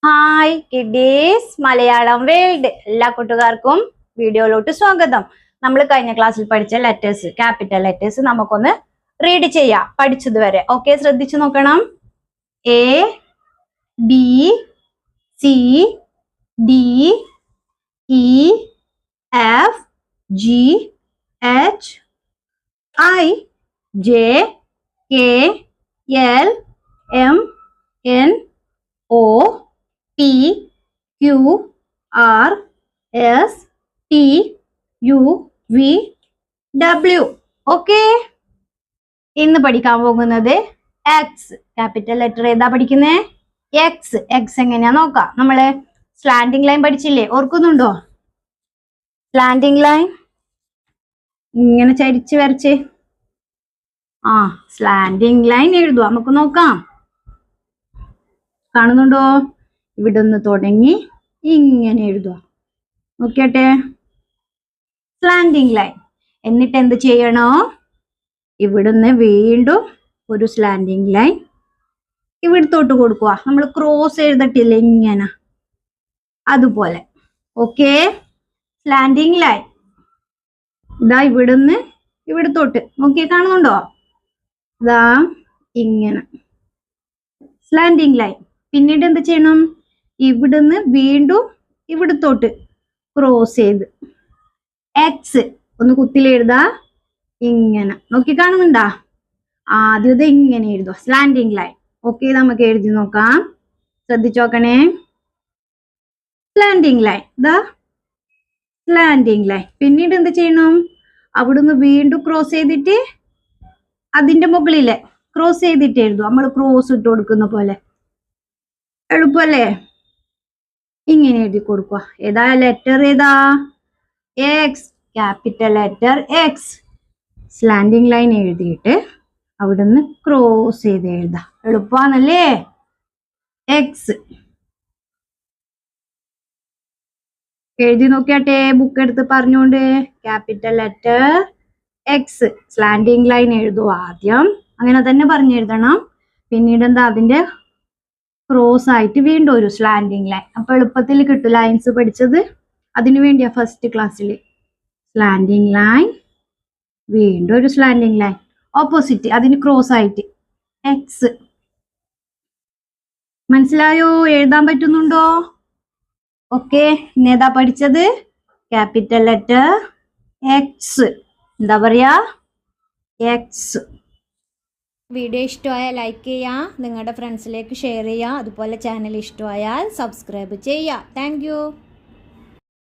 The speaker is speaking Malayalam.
ഹായ് കിഡീസ് മലയാളം വേൾഡ് എല്ലാ കൂട്ടുകാർക്കും വീഡിയോയിലോട്ട് സ്വാഗതം. നമ്മൾ കഴിഞ്ഞ ക്ലാസ്സിൽ പഠിച്ച ലെറ്റേഴ്സ്, ക്യാപിറ്റൽ ലെറ്റേഴ്സ് നമുക്കൊന്ന് റീഡ് ചെയ്യാം പഠിച്ചത് വരെ. ഓക്കെ, ശ്രദ്ധിച്ചു നോക്കണം. A B C D E F G H I J K L M N O P Q R S T U V W. Okay, ഇന്ന് പഠിക്കാൻ പോകുന്നത് എക്സ്. ക്യാപിറ്റൽ ലെറ്റർ ഏതാ പഠിക്കുന്നേ? എക്സ്. എക്സ് എങ്ങനെയാ നോക്കാം. നമ്മള് സ്ലാൻഡിങ് ലൈൻ പഠിച്ചില്ലേ, ഓർക്കുന്നുണ്ടോ? സ്ലാൻഡിങ് ലൈൻ ഇങ്ങനെ ചരിച്ച് വരച്ച് സ്ലാൻഡിങ് ലൈൻ എഴുതുക. നമുക്ക് നോക്കാം. കാണുന്നുണ്ടോ? ഇവിടെ നിന്ന് തുടങ്ങി ഇങ്ങനെ എഴുതുക. നോക്കിയാട്ടെ, സ്ലാൻഡിങ് ലൈൻ. എന്നിട്ട് എന്ത് ചെയ്യണോ? ഇവിടുന്ന് വീണ്ടും ഒരു സ്ലാൻഡിങ് ലൈൻ ഇവിടത്തോട്ട് കൊടുക്കുക. നമ്മൾ ക്രോസ് എഴുതട്ടില്ലേ ഇങ്ങനെ, അതുപോലെ. ഓക്കെ, സ്ലാൻഡിങ് ലൈൻ ഇതാ ഇവിടുന്ന് ഇവിടത്തോട്ട് നോക്കിയേ, കാണുന്നുണ്ടോ? ഇതാ ഇങ്ങനെ സ്ലാൻഡിങ് ലൈൻ. പിന്നീട് എന്ത് ചെയ്യണം? ഇവിടുന്ന് വീണ്ടും ഇവിടത്തോട്ട് ക്രോസ് ചെയ്ത് എക്സ് ഒന്ന് കുത്തിലെഴുതാ. ഇങ്ങനെ നോക്കി കാണുന്നുണ്ടാ? ആദ്യം ഇത് ഇങ്ങനെ എഴുതുക, സ്ലാൻഡിങ് ലൈൻ. ഓക്കെ, നമുക്ക് എഴുതി നോക്കാം. ശ്രദ്ധിച്ചു നോക്കണേ. സ്ലാൻഡിങ് ലൈൻ, ഇതാ സ്ലാൻഡിങ് ലൈൻ. പിന്നീട് എന്ത് ചെയ്യണം? അവിടുന്ന് വീണ്ടും ക്രോസ് ചെയ്തിട്ട് അതിന്റെ മുകളിലെ ക്രോസ് ചെയ്തിട്ട് എഴുതുക. നമ്മൾ ക്രോസ് ഇട്ട് കൊടുക്കുന്ന പോലെ. എളുപ്പല്ലേ? ഇങ്ങനെ എഴുതി കൊടുക്കുക. ഏതാ ലെറ്റർ? ഏതാ? X. Capital letter X. Slanting line എഴുതിയിട്ട് അവിടുന്ന് ക്രോസ് ചെയ്ത് എഴുതാം. എളുപ്പാന്നല്ലേ? എക്സ് എഴുതി നോക്കിയാട്ടെ, ബുക്ക് എടുത്ത് പറഞ്ഞോണ്ട്. Capital letter X. Slanting line എഴുതുക ആദ്യം, അങ്ങനെ തന്നെ പറഞ്ഞെഴുതണം. പിന്നീട് എന്താ? അതിന്റെ ക്രോസ് ആയിട്ട് വീണ്ടും ഒരു സ്ലാൻഡിങ് ലൈൻ. അപ്പൊ എളുപ്പത്തിൽ കിട്ടും. ലൈൻസ് പഠിച്ചത് അതിനു വേണ്ടിയാ ഫസ്റ്റ് ക്ലാസ്സിൽ. സ്ലാൻഡിങ് ലൈൻ, വീണ്ടും ഒരു സ്ലാൻഡിങ് ലൈൻ ഓപ്പോസിറ്റ്, അതിന് ക്രോസ് ആയിട്ട് എക്സ്. മനസ്സിലായോ? എഴുതാൻ പറ്റുന്നുണ്ടോ? ഓക്കെ, ഇന്നേതാ പഠിച്ചത്? Capital letter X. എന്താ പറയാ? എക്സ്. വീഡിയോ ഇഷ്ടമായാൽ ലൈക്ക് ചെയ്യുക, നിങ്ങളുടെ ഫ്രണ്ട്സിലേക്ക് ഷെയർ ചെയ്യുക. അതുപോലെ ചാനൽ ഇഷ്ടമായാൽ സബ്സ്ക്രൈബ് ചെയ്യുക. താങ്ക്